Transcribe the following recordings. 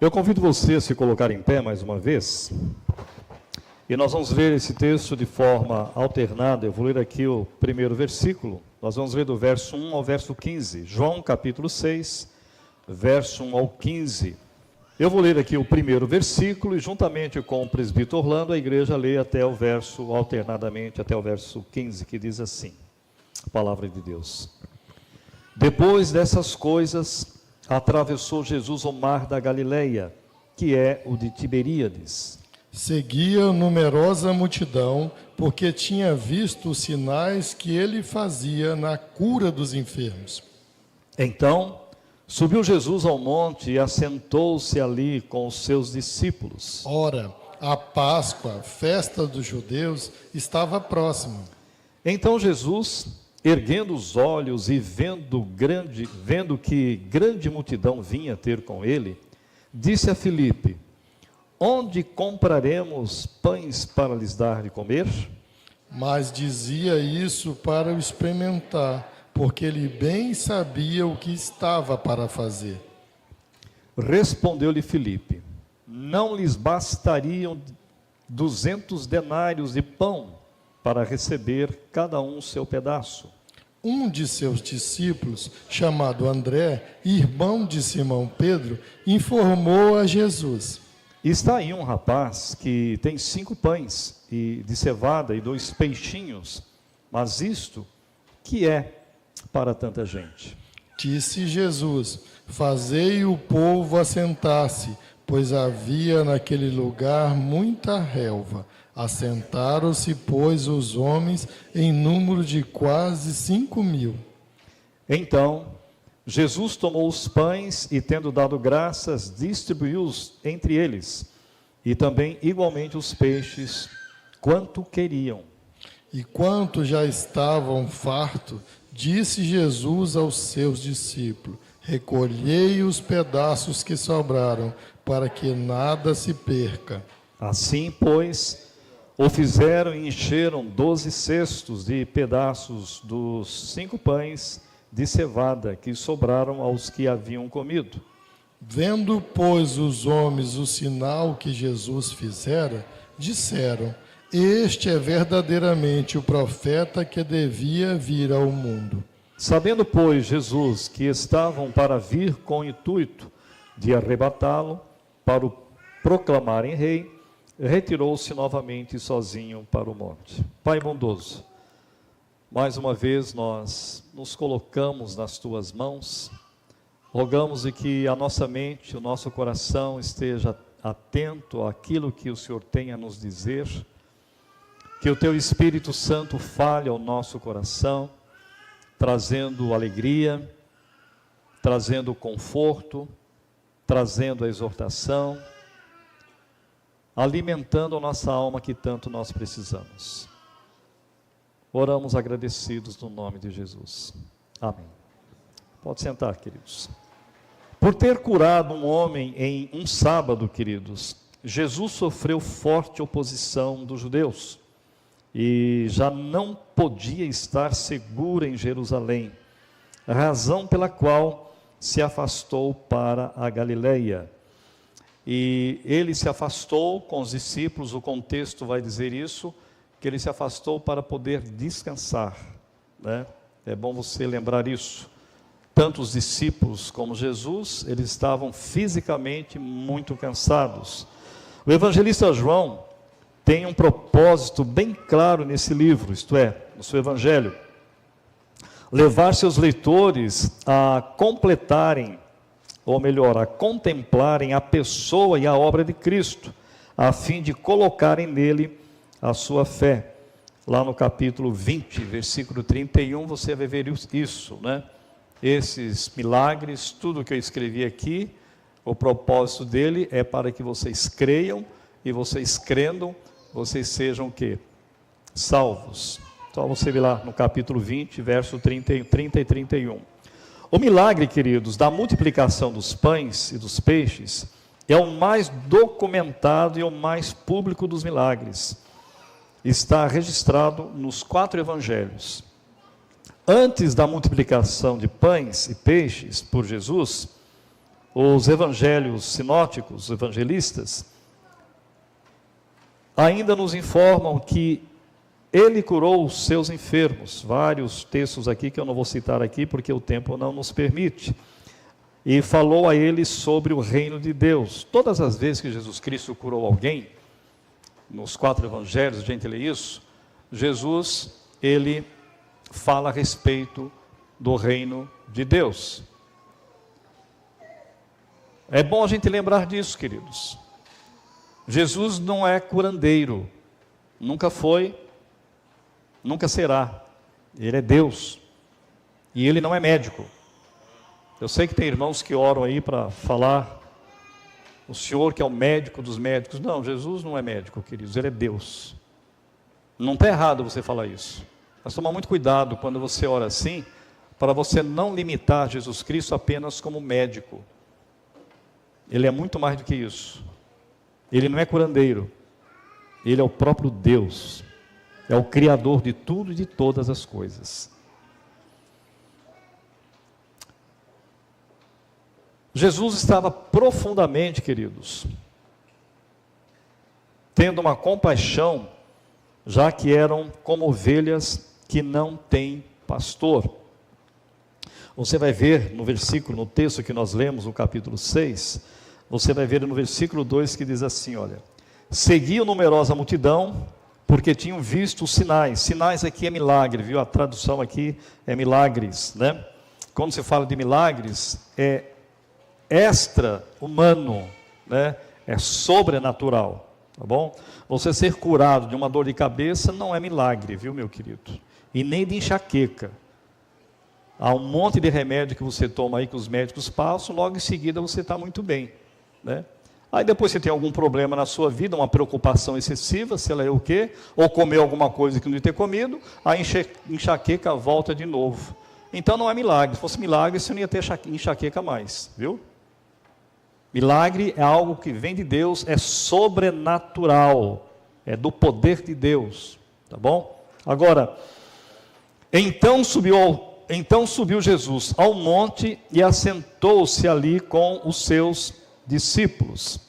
Eu convido você a se colocar em pé mais uma vez, e nós vamos ler esse texto de forma alternada. Eu vou ler aqui o primeiro versículo, nós vamos ler do verso 1 ao verso 15, João capítulo 6, verso 1 ao 15. Eu vou ler aqui o primeiro versículo, e juntamente com o presbítero Orlando, a igreja lê até o verso, alternadamente, até o verso 15, que diz assim, a palavra de Deus. Depois dessas coisas, atravessou Jesus o mar da Galileia, que é o de Tiberíades. Seguia numerosa multidão, porque tinha visto os sinais que ele fazia na cura dos enfermos. Então, subiu Jesus ao monte e assentou-se ali com os seus discípulos. Ora, a Páscoa, festa dos judeus, estava próxima. Então Jesus, erguendo os olhos e vendo que grande multidão vinha ter com ele, disse a Filipe: onde compraremos pães para lhes dar de comer? Mas dizia isso para o experimentar, porque ele bem sabia o que estava para fazer. Respondeu-lhe Filipe: não lhes bastariam 200 denários de pão para receber cada um seu pedaço? Um de seus discípulos, chamado André, irmão de Simão Pedro, informou a Jesus: está aí um rapaz que tem 5 pães de cevada e 2 peixinhos, mas isto que é para tanta gente? Disse Jesus: fazei o povo assentar-se, pois havia naquele lugar muita relva. Assentaram-se, pois, os homens em número de quase 5.000. Então, Jesus tomou os pães e, tendo dado graças, distribuiu-os entre eles, e também igualmente os peixes, quanto queriam. E quanto já estavam fartos, disse Jesus aos seus discípulos: recolhei os pedaços que sobraram, para que nada se perca. Assim, pois, o fizeram e encheram 12 cestos de pedaços dos 5 pães de cevada que sobraram aos que haviam comido. Vendo, pois, os homens o sinal que Jesus fizera, disseram: este é verdadeiramente o profeta que devia vir ao mundo. Sabendo, pois, Jesus que estavam para vir com o intuito de arrebatá-lo, para o proclamarem rei, retirou-se novamente sozinho para o monte. Pai bondoso, mais uma vez nós nos colocamos nas tuas mãos, rogamos de que a nossa mente, o nosso coração esteja atento àquilo que o Senhor tem a nos dizer, que o teu Espírito Santo fale ao nosso coração, trazendo alegria, trazendo conforto, trazendo a exortação, alimentando a nossa alma que tanto nós precisamos. Oramos agradecidos no nome de Jesus. Amém. Pode sentar, queridos. Por ter curado um homem em um sábado, queridos, Jesus sofreu forte oposição dos judeus e já não podia estar seguro em Jerusalém, razão pela qual se afastou para a Galileia. E ele se afastou com os discípulos, o contexto vai dizer isso, que ele se afastou para poder descansar, né? É bom você lembrar isso. Tanto os discípulos como Jesus, eles estavam fisicamente muito cansados. O evangelista João tem um propósito bem claro nesse livro, isto é, no seu evangelho, levar seus leitores a completarem, ou melhor, a contemplarem a pessoa e a obra de Cristo, a fim de colocarem nele a sua fé. Lá no capítulo 20, versículo 31, você vai ver isso, né? Esses milagres, tudo que eu escrevi aqui, o propósito dele é para que vocês creiam, e vocês crendo, vocês sejam o quê? Salvos. Então você vê lá no capítulo 20, verso 30 e 31. O milagre, queridos, da multiplicação dos pães e dos peixes é o mais documentado e o mais público dos milagres. Está registrado nos 4 evangelhos. Antes da multiplicação de pães e peixes por Jesus, os evangelhos sinóticos, os evangelistas, ainda nos informam que ele curou os seus enfermos. Vários textos aqui que eu não vou citar aqui porque o tempo não nos permite. E falou a eles sobre o reino de Deus. Todas as vezes que Jesus Cristo curou alguém, nos 4 evangelhos, a gente lê isso, Jesus, ele fala a respeito do reino de Deus. É bom a gente lembrar disso, queridos. Jesus não é curandeiro, nunca foi, nunca será. Ele é Deus, e ele não é médico. Eu sei que tem irmãos que oram aí para falar, o Senhor que é o médico dos médicos. Não, Jesus não é médico, queridos, ele é Deus. Não está errado você falar isso, mas toma muito cuidado quando você ora assim, para você não limitar Jesus Cristo apenas como médico. Ele é muito mais do que isso. Ele não é curandeiro, ele é o próprio Deus, é o Criador de tudo e de todas as coisas. Jesus estava profundamente, queridos, tendo uma compaixão, já que eram como ovelhas que não têm pastor. Você vai ver no versículo, no texto que nós lemos, no capítulo 6, você vai ver no versículo 2 que diz assim, olha: seguiam numerosa multidão, porque tinham visto os sinais. Sinais aqui é milagre, viu? A tradução aqui é milagres, né? Quando se fala de milagres, é extra-humano, né? É sobrenatural, tá bom? Você ser curado de uma dor de cabeça não é milagre, viu, meu querido? E nem de enxaqueca. Há um monte de remédio que você toma aí, que os médicos passam, logo em seguida você está muito bem, né? Aí depois você tem algum problema na sua vida, uma preocupação excessiva, sei lá o quê, ou comeu alguma coisa que não devia ter comido, a enxaqueca volta de novo. Então não é milagre. Se fosse milagre, você não ia ter enxaqueca mais, viu? Milagre é algo que vem de Deus, é sobrenatural, é do poder de Deus, tá bom? Agora, então subiu Jesus ao monte e assentou-se ali com os seus discípulos.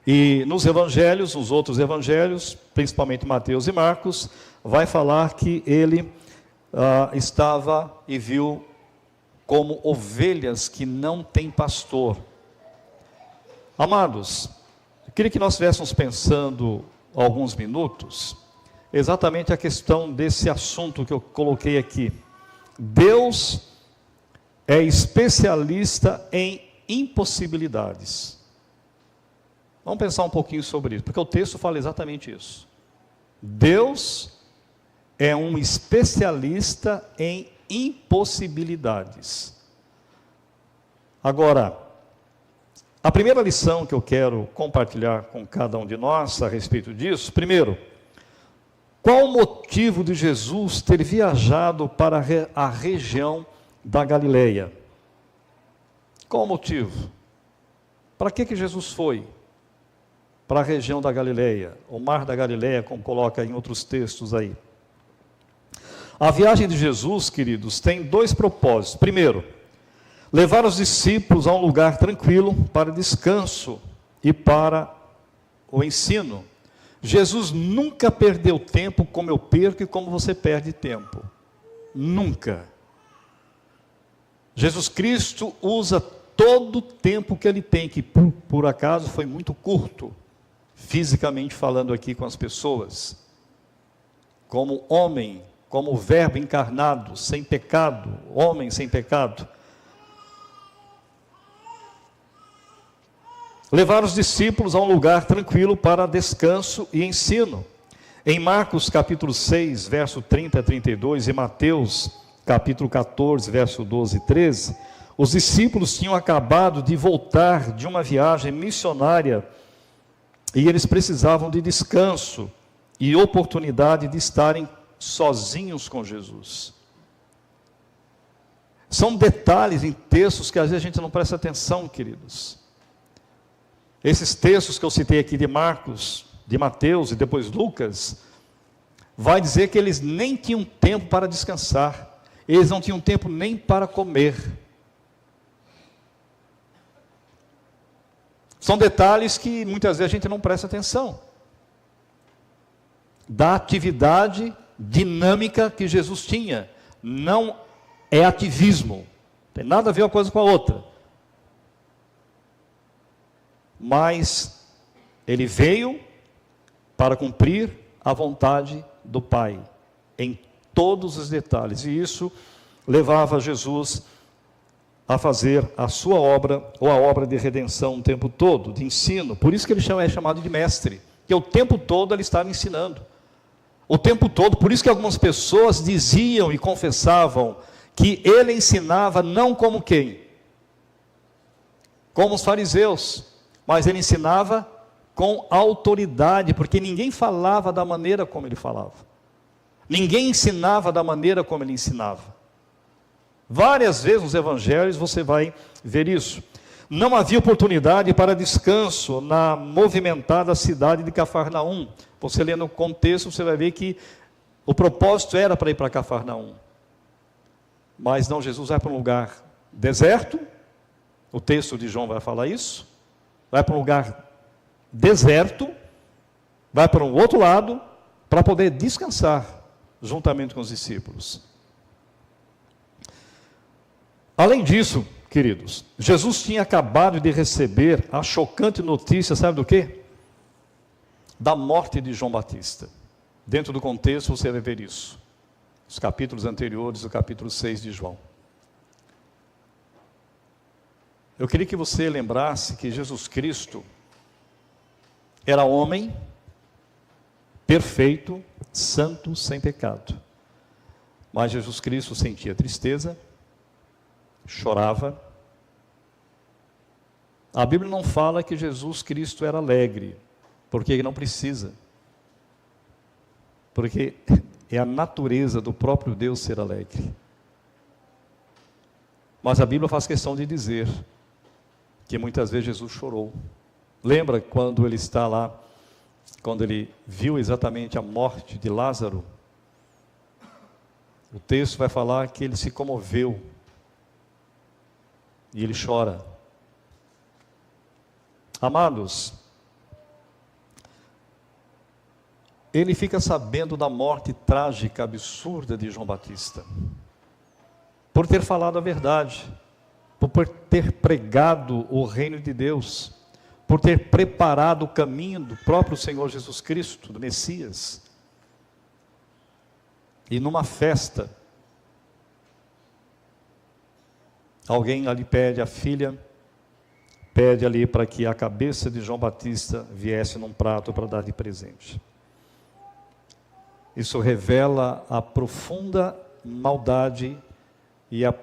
E nos evangelhos, nos outros evangelhos, principalmente Mateus e Marcos, vai falar que ele estava e viu como ovelhas que não têm pastor. Amados, eu queria que nós estivéssemos pensando alguns minutos, exatamente a questão desse assunto que eu coloquei aqui. Deus é especialista em impossibilidades. Vamos pensar um pouquinho sobre isso, porque o texto fala exatamente isso. Deus é um especialista em impossibilidades. Agora, a primeira lição que eu quero compartilhar com cada um de nós a respeito disso, primeiro, qual o motivo de Jesus ter viajado para a região da Galileia? Qual o motivo? Para que Jesus foi para a região da Galileia? O mar da Galileia, como coloca em outros textos aí. A viagem de Jesus, queridos, tem 2 propósitos. Primeiro, levar os discípulos a um lugar tranquilo para descanso e para o ensino. Jesus nunca perdeu tempo como eu perco e como você perde tempo. Nunca. Jesus Cristo usa todo o tempo que ele tem, que por acaso foi muito curto, fisicamente falando aqui com as pessoas, como homem, como verbo encarnado, sem pecado, homem sem pecado. Levar os discípulos a um lugar tranquilo para descanso e ensino. Em Marcos capítulo 6, verso 30 a 32, e Mateus capítulo 14, verso 12 e 13, os discípulos tinham acabado de voltar de uma viagem missionária e eles precisavam de descanso e oportunidade de estarem sozinhos com Jesus. São detalhes em textos que às vezes a gente não presta atenção, queridos. Esses textos que eu citei aqui de Marcos, de Mateus e depois Lucas, vai dizer que eles nem tinham tempo para descansar, eles não tinham tempo nem para comer. São detalhes que muitas vezes a gente não presta atenção. Da atividade dinâmica que Jesus tinha. Não é ativismo. Tem nada a ver uma coisa com a outra. Mas ele veio para cumprir a vontade do Pai, em todos os detalhes. E isso levava Jesus a fazer a sua obra, ou a obra de redenção o tempo todo, de ensino. Por isso que ele é chamado de mestre, porque o tempo todo ele estava ensinando. O tempo todo, por isso que algumas pessoas diziam e confessavam que ele ensinava não como quem? Como os fariseus, mas ele ensinava com autoridade, porque ninguém falava da maneira como ele falava. Ninguém ensinava da maneira como ele ensinava. Várias vezes nos evangelhos você vai ver isso. Não havia oportunidade para descanso na movimentada cidade de Cafarnaum. Você lendo o contexto, você vai ver que o propósito era para ir para Cafarnaum. Mas não, Jesus vai para um lugar deserto. O texto de João vai falar isso. Vai para um lugar deserto, vai para um outro lado, para poder descansar juntamente com os discípulos. Além disso, queridos, Jesus tinha acabado de receber a chocante notícia, sabe do quê? Da morte de João Batista. Dentro do contexto você vai ver isso. Os capítulos anteriores, o capítulo 6 de João. Eu queria que você lembrasse que Jesus Cristo era homem, perfeito, santo, sem pecado. Mas Jesus Cristo sentia tristeza, chorava. A Bíblia não fala que Jesus Cristo era alegre, porque ele não precisa. Porque é a natureza do próprio Deus ser alegre. Mas a Bíblia faz questão de dizer que muitas vezes Jesus chorou. Lembra quando ele está lá, quando ele viu exatamente a morte de Lázaro? O texto vai falar que ele se comoveu e ele chora. Amados, ele fica sabendo da morte trágica, absurda de João Batista, por ter falado a verdade, por ter pregado o reino de Deus, por ter preparado o caminho do próprio Senhor Jesus Cristo, do Messias. E numa festa, alguém ali pede, a filha pede ali para que a cabeça de João Batista viesse num prato para dar de presente. Isso revela a profunda maldade e a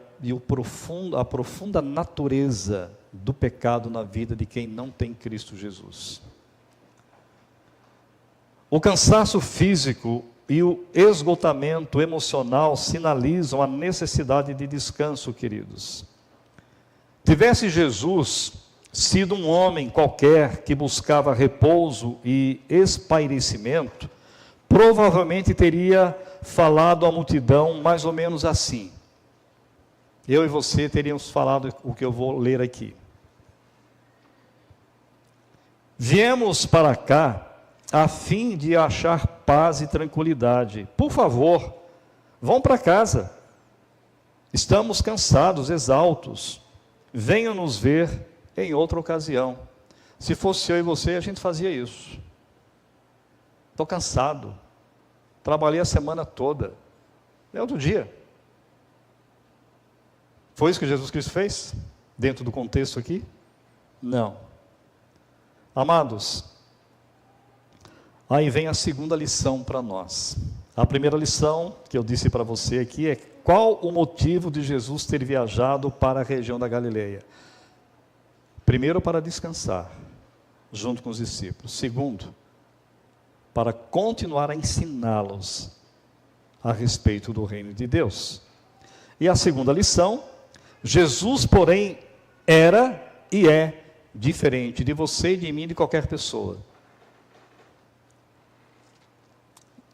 profunda natureza do pecado na vida de quem não tem Cristo Jesus. O cansaço físico e o esgotamento emocional sinalizam a necessidade de descanso, queridos. Tivesse Jesus sido um homem qualquer que buscava repouso e espairecimento, provavelmente teria falado à multidão mais ou menos assim. Eu e você teríamos falado o que eu vou ler aqui. Viemos para cá a fim de achar paz e tranquilidade. Por favor, vão para casa. Estamos cansados, exaustos. Venham nos ver em outra ocasião. Se fosse eu e você, a gente fazia isso. Estou cansado. Trabalhei a semana toda. É outro dia. Foi isso que Jesus Cristo fez? Dentro do contexto aqui? Não. Amados, aí vem a segunda lição para nós. A primeira lição que eu disse para você aqui é qual o motivo de Jesus ter viajado para a região da Galileia? Primeiro, para descansar, junto com os discípulos. Segundo, para continuar a ensiná-los a respeito do reino de Deus. E a segunda lição, Jesus, porém, era e é diferente de você, de mim, de qualquer pessoa.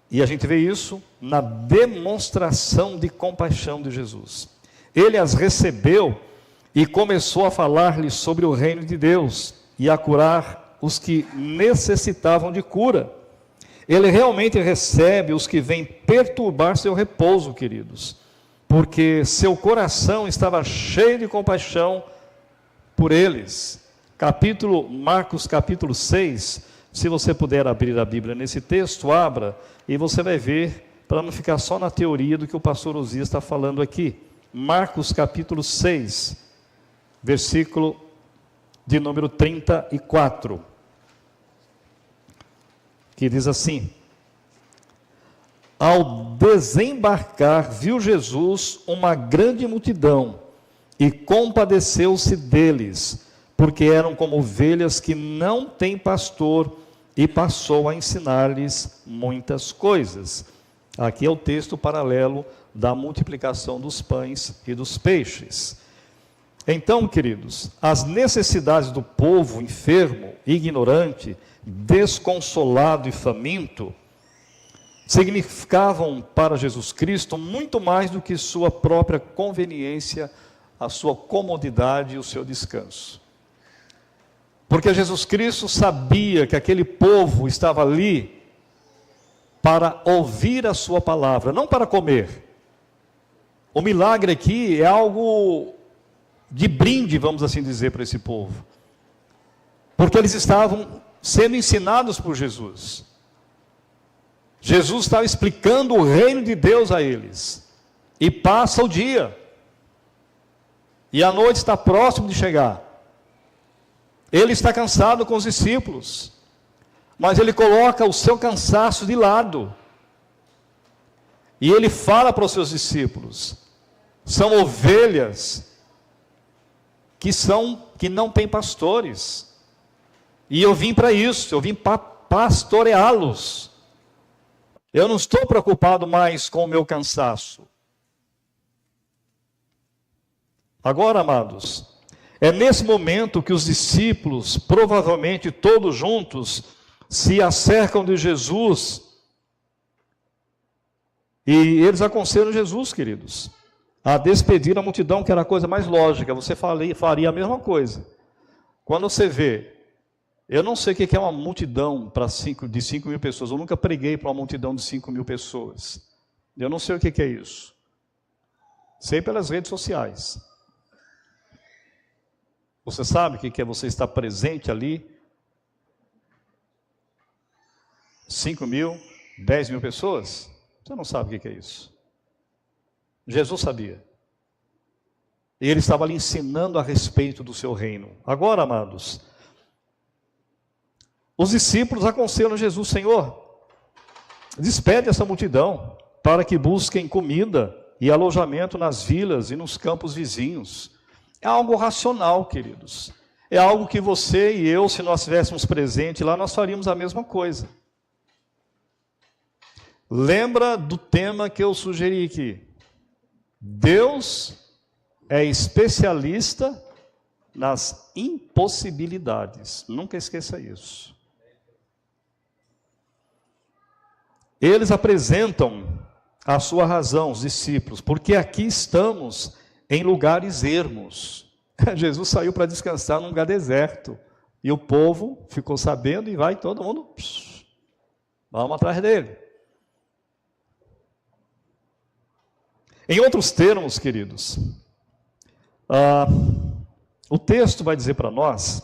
E a gente vê isso na demonstração de compaixão de Jesus. Ele as recebeu e começou a falar-lhes sobre o reino de Deus. e a curar os que necessitavam de cura. Ele realmente recebe os que vêm perturbar seu repouso, queridos, porque seu coração estava cheio de compaixão por eles. Marcos capítulo 6, se você puder abrir a Bíblia nesse texto, abra, e você vai ver, para não ficar só na teoria do que o pastor Osias está falando aqui. Marcos capítulo 6, versículo de número 34, que diz assim: ao desembarcar, viu Jesus uma grande multidão e compadeceu-se deles, porque eram como ovelhas que não têm pastor, e passou a ensinar-lhes muitas coisas. Aqui é o texto paralelo da multiplicação dos pães e dos peixes. Então, queridos, as necessidades do povo enfermo, ignorante, desconsolado e faminto, significavam para Jesus Cristo muito mais do que sua própria conveniência, a sua comodidade e o seu descanso. Porque Jesus Cristo sabia que aquele povo estava ali para ouvir a sua palavra, não para comer. O milagre aqui é algo de brinde, vamos assim dizer, para esse povo. Porque eles estavam sendo ensinados por Jesus. Jesus estava explicando o reino de Deus a eles. E passa o dia. E a noite está próximo de chegar. Ele está cansado com os discípulos. Mas ele coloca o seu cansaço de lado. E ele fala para os seus discípulos: são ovelhas que não têm pastores. E eu vim para isso, eu vim para pastoreá-los. Eu não estou preocupado mais com o meu cansaço. Agora, amados, é nesse momento que os discípulos, provavelmente todos juntos, se acercam de Jesus. E eles aconselham Jesus, queridos, a despedir a multidão, que era a coisa mais lógica. Você faria a mesma coisa. Quando você vê, eu não sei o que é uma multidão de 5 mil pessoas. Eu nunca preguei para uma multidão de 5 mil pessoas. Eu não sei o que é isso. Sei pelas redes sociais. Você sabe o que é você estar presente ali? 5 mil, 10 mil pessoas? Você não sabe o que é isso. Jesus sabia. E ele estava lhe ensinando a respeito do seu reino. Agora, amados, os discípulos aconselham Jesus: Senhor, despede essa multidão para que busquem comida e alojamento nas vilas e nos campos vizinhos. É algo racional, queridos. É algo que você e eu, se nós estivéssemos presentes lá, nós faríamos a mesma coisa. Lembra do tema que eu sugeri aqui? Deus é especialista nas impossibilidades. Nunca esqueça isso. Eles apresentam a sua razão, os discípulos, porque aqui estamos em lugares ermos. Jesus saiu para descansar num lugar deserto. E o povo ficou sabendo e vai todo mundo, vamos atrás dele. Em outros termos, queridos, o texto vai dizer para nós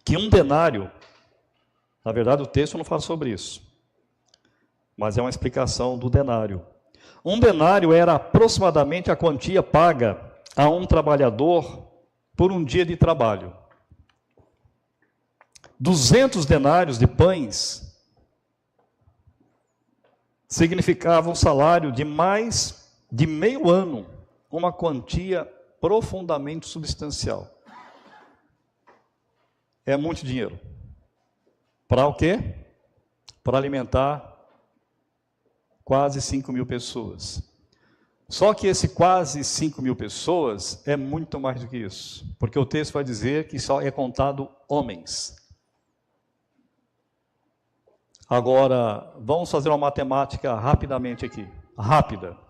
que um denário, na verdade o texto não fala sobre isso, mas é uma explicação do denário. Um denário era aproximadamente a quantia paga a um trabalhador por um dia de trabalho. 200 denários de pães significavam um salário de mais de meio ano, uma quantia profundamente substancial. É muito dinheiro. Para o quê? Para alimentar quase 5 mil pessoas. Só que esse quase 5 mil pessoas é muito mais do que isso. Porque o texto vai dizer que só é contado homens. Agora, vamos fazer uma matemática rapidamente aqui. Rápida.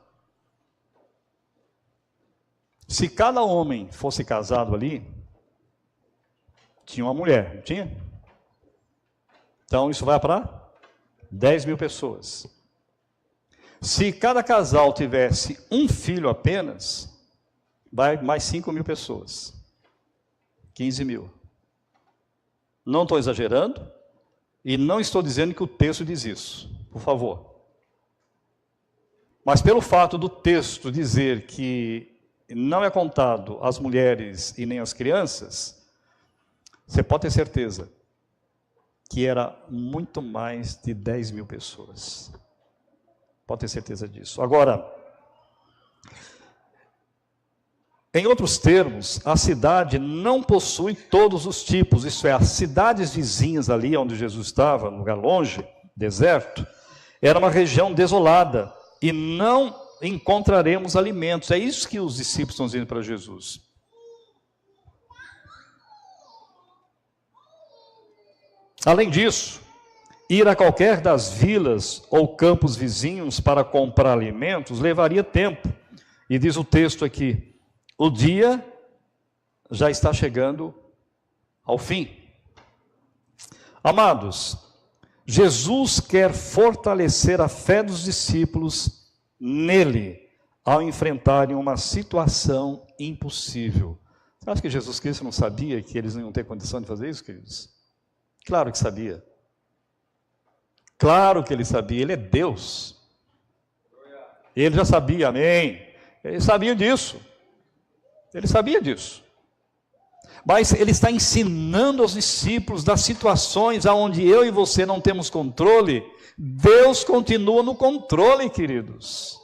Se cada homem fosse casado ali, tinha uma mulher, não tinha? Então isso vai para 10 mil pessoas. Se cada casal tivesse um filho apenas, vai mais 5 mil pessoas. 15 mil. Não estou exagerando e não estou dizendo que o texto diz isso, por favor. Mas pelo fato do texto dizer que não é contado as mulheres e nem as crianças, você pode ter certeza que era muito mais de 10 mil pessoas. Pode ter certeza disso. Agora, em outros termos, a cidade não possui todos os tipos, isso é, as cidades vizinhas ali onde Jesus estava, num lugar longe, deserto, era uma região desolada e não encontraremos alimentos. É isso que os discípulos estão dizendo para Jesus. Além disso, ir a qualquer das vilas ou campos vizinhos para comprar alimentos levaria tempo. E diz o texto aqui, o dia já está chegando ao fim. Amados, Jesus quer fortalecer a fé dos discípulos nele, ao enfrentarem uma situação impossível. Você acha que Jesus Cristo não sabia que eles não iam ter condição de fazer isso, queridos? Claro que sabia. Claro que ele sabia, ele é Deus. Ele já sabia, amém. Ele sabia disso. Ele sabia disso. Mas ele está ensinando aos discípulos das situações onde eu e você não temos controle. Deus continua no controle, queridos.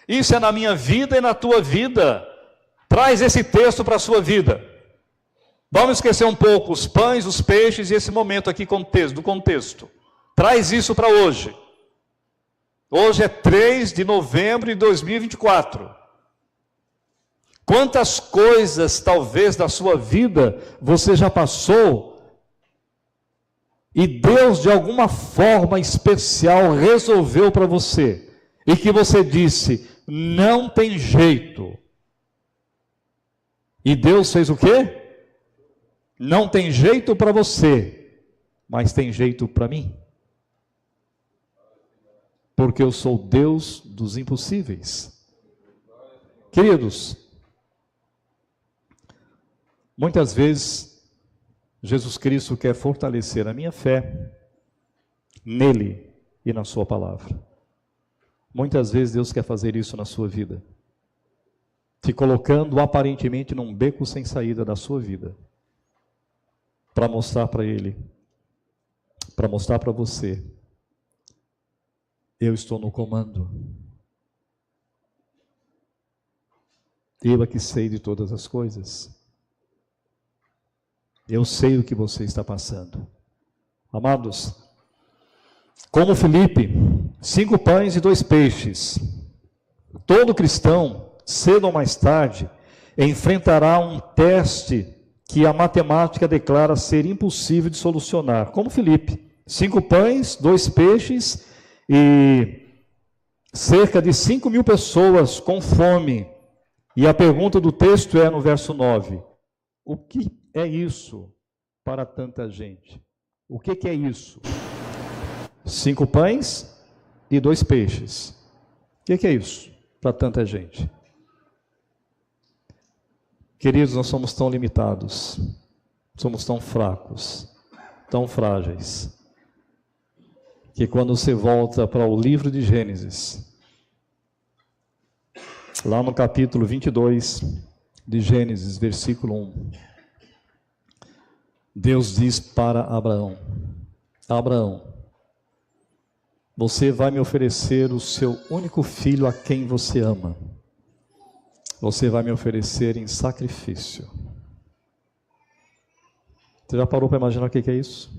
Isso é na minha vida e na tua vida. Traz esse texto para a sua vida. Vamos esquecer um pouco os pães, os peixes e esse momento aqui do contexto. Traz isso para hoje. Hoje é 3 de novembro de 2024. Quantas coisas, talvez, da sua vida você já passou e Deus, de alguma forma especial, resolveu para você. E que você disse, não tem jeito. E Deus fez o quê? Não tem jeito para você, mas tem jeito para mim. Porque eu sou Deus dos impossíveis. Queridos, muitas vezes Jesus Cristo quer fortalecer a minha fé nele e na sua palavra. Muitas vezes Deus quer fazer isso na sua vida, te colocando aparentemente num beco sem saída da sua vida, para mostrar para ele, para mostrar para você, eu estou no comando. Eu é que sei de todas as coisas. Eu sei o que você está passando. Amados, como Filipe, 5 pães e 2 peixes. Todo cristão, cedo ou mais tarde, enfrentará um teste que a matemática declara ser impossível de solucionar. Como Filipe, 5 pães, 2 peixes e cerca de 5 mil pessoas com fome. E a pergunta do texto é no verso 9. O que é isso para tanta gente? O que é isso? 5 pães e 2 peixes. O que é isso para tanta gente? Queridos, nós somos tão limitados, somos tão fracos, tão frágeis, que quando você volta para o livro de Gênesis, lá no capítulo 22 de Gênesis, versículo 1, Deus diz para Abraão, Abraão, você vai me oferecer o seu único filho a quem você ama. Você vai me oferecer em sacrifício. Você já parou para imaginar o que é isso?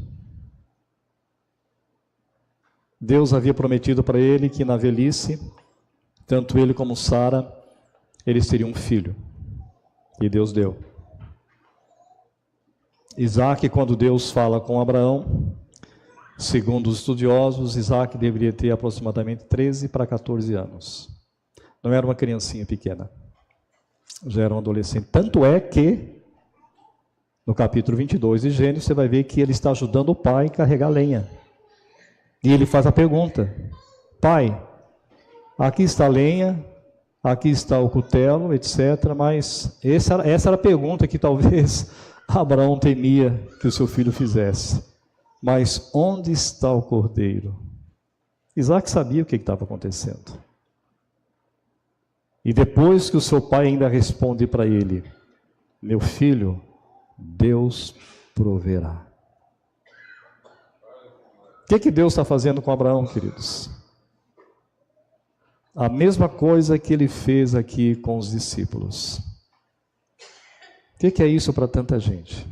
Deus havia prometido para ele que na velhice, tanto ele como Sara, eles teriam um filho. E Deus deu. Isaac, quando Deus fala com Abraão, segundo os estudiosos, Isaac deveria ter aproximadamente 13 para 14 anos. Não era uma criancinha pequena. Já era um adolescente. Tanto é que No capítulo 22 de Gênesis, você vai ver que ele está ajudando o pai a carregar lenha. E ele faz a pergunta: pai, aqui está a lenha, aqui está o cutelo, etc. Mas essa era a pergunta que talvez Abraão temia que o seu filho fizesse. Mas onde está o cordeiro? Isaac sabia o que estava acontecendo. E depois que o seu pai ainda responde para ele: meu filho, Deus proverá. O que Deus está fazendo com Abraão, queridos? A mesma coisa que ele fez aqui com os discípulos. O que é isso para tanta gente?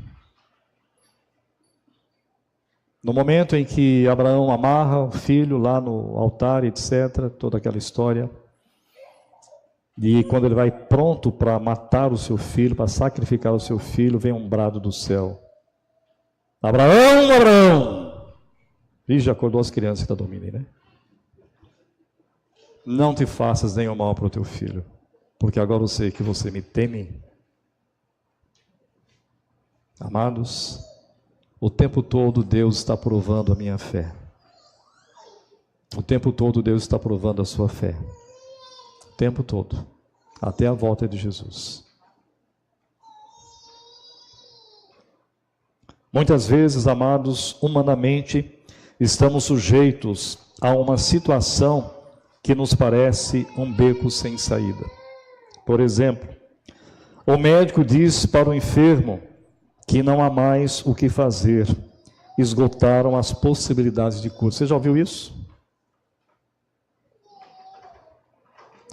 No momento em que Abraão amarra o filho lá no altar, etc., toda aquela história, e quando ele vai pronto para matar o seu filho, para sacrificar o seu filho, vem um brado do céu: Abraão, Abraão! E já acordou as crianças que estão dormindo aí, né? Não te faças nenhum mal para o teu filho, porque agora eu sei que você me teme. Amados, o tempo todo Deus está provando a minha fé. O tempo todo Deus está provando a sua fé. O tempo todo, até a volta de Jesus. Muitas vezes, amados, humanamente, estamos sujeitos a uma situação que nos parece um beco sem saída. Por exemplo, o médico diz para o enfermo que não há mais o que fazer, esgotaram as possibilidades de cura. Você já ouviu isso?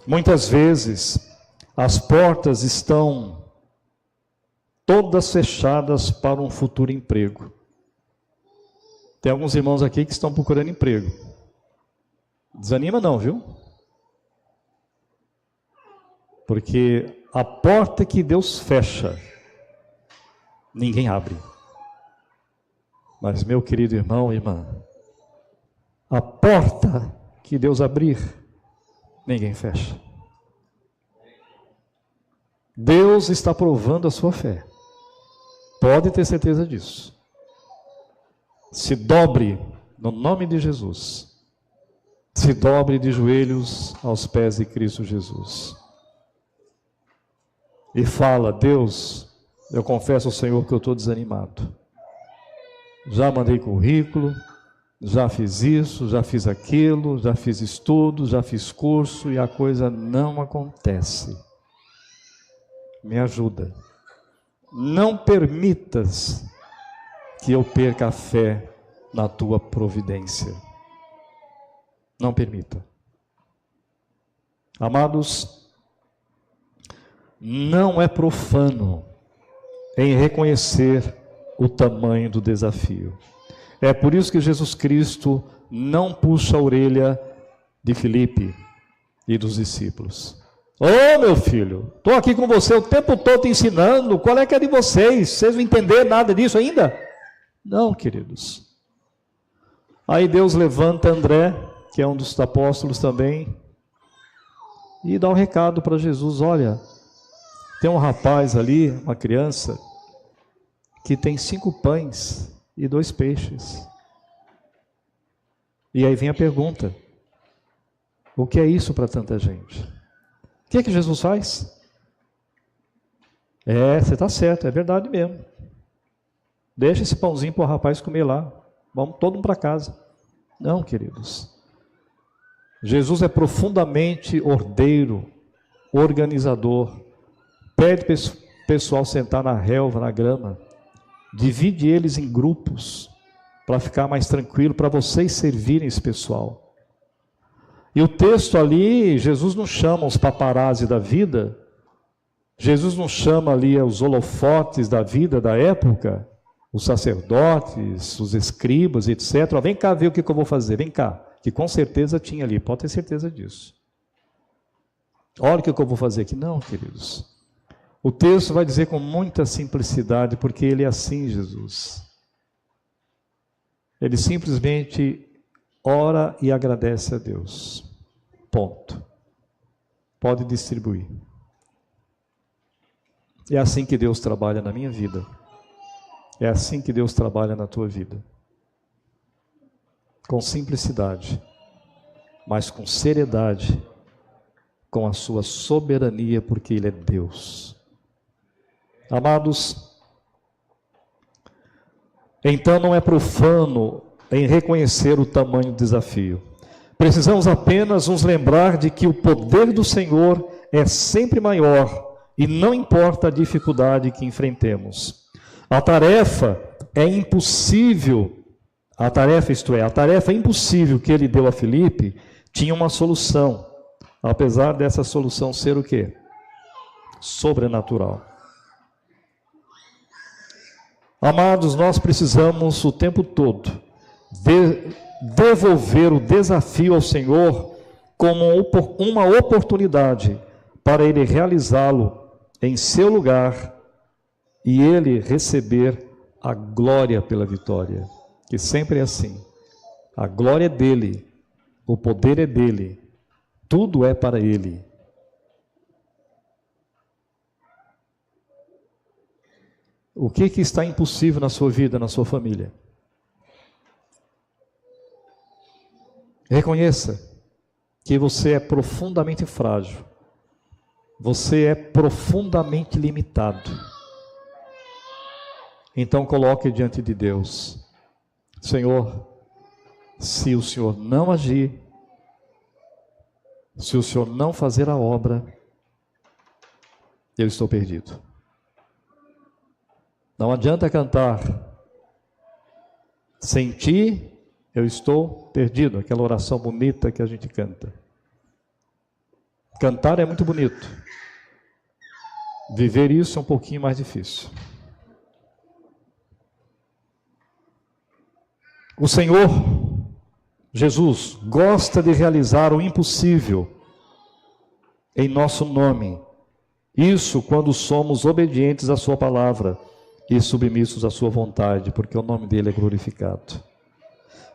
Muitas vezes, as portas estão todas fechadas para um futuro emprego. Tem alguns irmãos aqui que estão procurando emprego. Desanima não, viu? Porque a porta que Deus fecha, ninguém abre. Mas, meu querido irmão e irmã, a porta que Deus abrir, ninguém fecha. Deus está provando a sua fé. Pode ter certeza disso. Se dobre no nome de Jesus. Se dobre de joelhos aos pés de Cristo Jesus. E fala: Deus, eu confesso ao Senhor que eu estou desanimado. Já mandei currículo, já fiz isso, já fiz aquilo, já fiz estudo, já fiz curso e a coisa não acontece. Me ajuda. Não permitas que eu perca a fé na tua providência. Não permita. Amados, não é profano em reconhecer o tamanho do desafio. É por isso que Jesus Cristo não puxa a orelha de Filipe e dos discípulos. Ô meu filho, estou aqui com você o tempo todo te ensinando, qual é que é de vocês? Vocês não entenderam nada disso ainda? Não, queridos. Aí Deus levanta André, que é um dos apóstolos também, e dá um recado para Jesus: olha, tem um rapaz ali, uma criança, que tem 5 pães e 2 peixes. E aí vem a pergunta: o que é isso para tanta gente? O que é que Jesus faz? Você está certo, é verdade mesmo. Deixa esse pãozinho para o rapaz comer lá. Vamos todo mundo para casa. Não, queridos. Jesus é profundamente ordeiro, organizador. Pede para o pessoal sentar na relva, na grama. Divide eles em grupos para ficar mais tranquilo, para vocês servirem esse pessoal. E o texto ali, Jesus não chama os paparazzi da vida, Jesus não chama ali os holofotes da vida da época, os sacerdotes, os escribas, etc. Vem cá ver o que eu vou fazer, vem cá, que com certeza tinha ali, pode ter certeza disso. Olha o que eu vou fazer aqui. Não, queridos. O texto vai dizer com muita simplicidade, porque ele é assim, Jesus. Ele simplesmente ora e agradece a Deus. Ponto. Pode distribuir. É assim que Deus trabalha na minha vida. É assim que Deus trabalha na tua vida. Com simplicidade, mas com seriedade, com a sua soberania, porque Ele é Deus. Amados, então não é profano em reconhecer o tamanho do desafio. Precisamos apenas nos lembrar de que o poder do Senhor é sempre maior e não importa a dificuldade que enfrentemos. A tarefa impossível que ele deu a Filipe, tinha uma solução, apesar dessa solução ser o quê? Sobrenatural. Amados, nós precisamos o tempo todo devolver o desafio ao Senhor como uma oportunidade para Ele realizá-lo em seu lugar e Ele receber a glória pela vitória, que sempre é assim. A glória é dele, o poder é dele, tudo é para Ele. O que está impossível na sua vida, na sua família? Reconheça que você é profundamente frágil. Você é profundamente limitado. Então coloque diante de Deus: Senhor, se o Senhor não agir, se o Senhor não fazer a obra, eu estou perdido. Não adianta cantar: sem ti eu estou perdido. Aquela oração bonita que a gente canta. Cantar é muito bonito. Viver isso é um pouquinho mais difícil. O Senhor Jesus gosta de realizar o impossível em nosso nome. Isso quando somos obedientes à sua palavra e submissos à sua vontade, porque o nome dele é glorificado.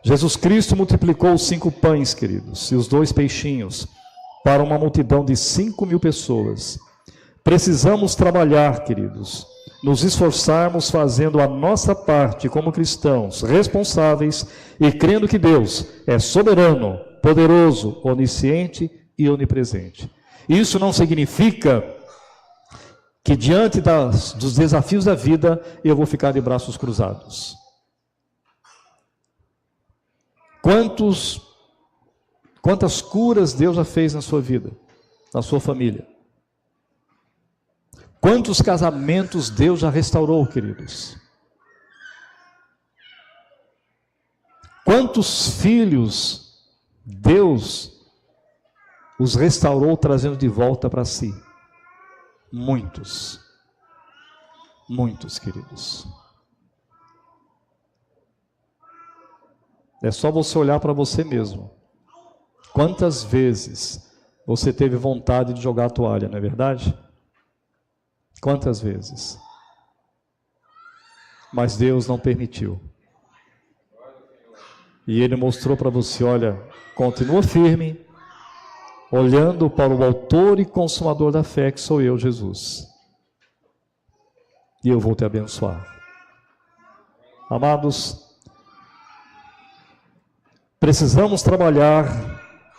Jesus Cristo multiplicou os 5 pães, queridos, e os 2 peixinhos para uma multidão de 5.000 pessoas. Precisamos trabalhar, queridos, nos esforçarmos fazendo a nossa parte como cristãos responsáveis e crendo que Deus é soberano, poderoso, onisciente e onipresente. Isso não significa que diante dos desafios da vida eu vou ficar de braços cruzados. Quantas curas Deus já fez na sua vida, na sua família? Quantos casamentos Deus já restaurou, queridos? Quantos filhos Deus os restaurou trazendo de volta para si? Muitos. Muitos, queridos. É só você olhar para você mesmo. Quantas vezes você teve vontade de jogar a toalha, não é verdade? Quantas vezes? Mas Deus não permitiu. E Ele mostrou para você: olha, continua firme, olhando para o autor e consumador da fé, que sou eu, Jesus. E eu vou te abençoar. Amados, precisamos trabalhar,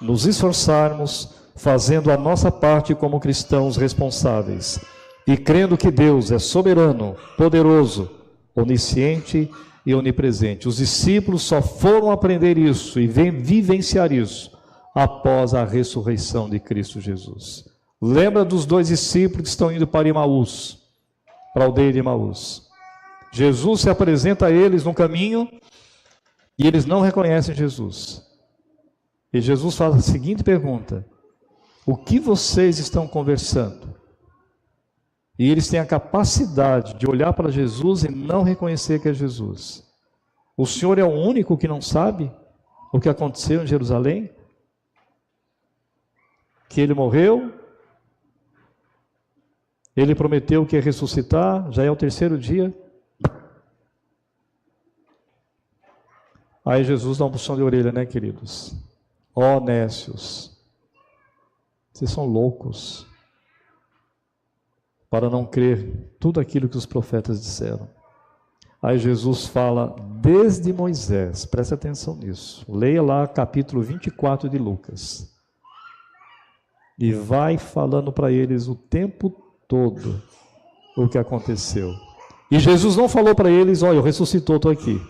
nos esforçarmos, fazendo a nossa parte como cristãos responsáveis e crendo que Deus é soberano, poderoso, onisciente e onipresente. Os discípulos só foram aprender isso e vivenciar isso após a ressurreição de Cristo Jesus. Lembra dos 2 discípulos que estão indo para Emaús, para a aldeia de Emaús. Jesus se apresenta a eles no caminho e eles não reconhecem Jesus. E Jesus faz a seguinte pergunta: o que vocês estão conversando? E eles têm a capacidade de olhar para Jesus e não reconhecer que é Jesus. O Senhor é o único que não sabe o que aconteceu em Jerusalém? Que Ele morreu, Ele prometeu que ia ressuscitar, já é o 3º dia. Aí Jesus dá um puxão de orelha, né, queridos? Ó, nécios, vocês são loucos para não crer tudo aquilo que os profetas disseram. Aí Jesus fala desde Moisés, preste atenção nisso. Leia lá capítulo 24 de Lucas. E vai falando para eles o tempo todo o que aconteceu. E Jesus não falou para eles, olha, eu ressuscitou, estou aqui.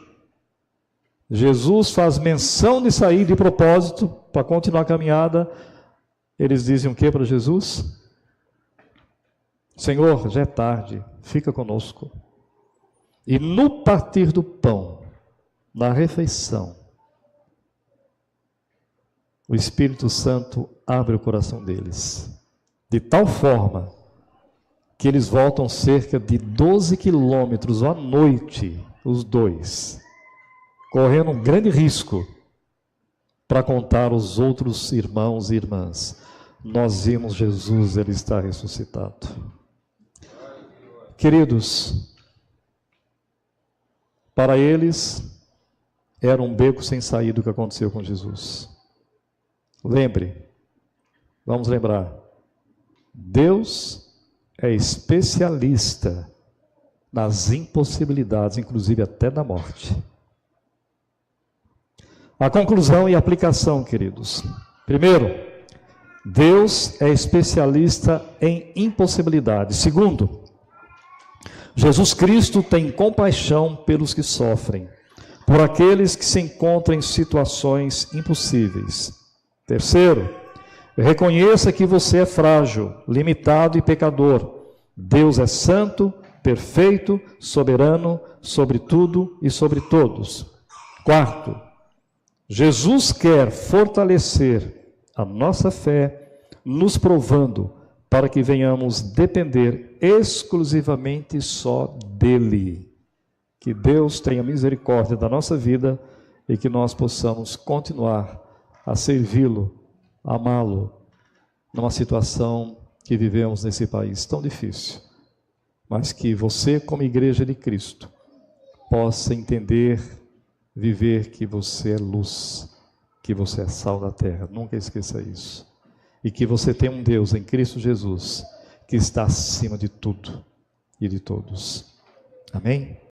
Jesus faz menção de sair de propósito para continuar a caminhada. Eles dizem o que para Jesus? Senhor, já é tarde, fica conosco. E no partir do pão, na refeição, o Espírito Santo abre o coração deles, de tal forma que eles voltam cerca de 12 quilômetros à noite, os dois, correndo um grande risco para contar aos outros irmãos e irmãs: nós vimos Jesus, ele está ressuscitado. Queridos, para eles era um beco sem saída o que aconteceu com Jesus. Lembre, vamos lembrar, Deus é especialista nas impossibilidades, inclusive até da morte. A conclusão e aplicação, queridos. Primeiro, Deus é especialista em impossibilidades. Segundo, Jesus Cristo tem compaixão pelos que sofrem, por aqueles que se encontram em situações impossíveis. Terceiro, reconheça que você é frágil, limitado e pecador. Deus é santo, perfeito, soberano, sobre tudo e sobre todos. Quarto, Jesus quer fortalecer a nossa fé, nos provando para que venhamos depender exclusivamente só dele. Que Deus tenha misericórdia da nossa vida e que nós possamos continuar a servi-lo, amá-lo, numa situação que vivemos nesse país tão difícil, mas que você, como igreja de Cristo, possa entender, viver que você é luz, que você é sal da terra, nunca esqueça isso, e que você tem um Deus em Cristo Jesus, que está acima de tudo e de todos. Amém?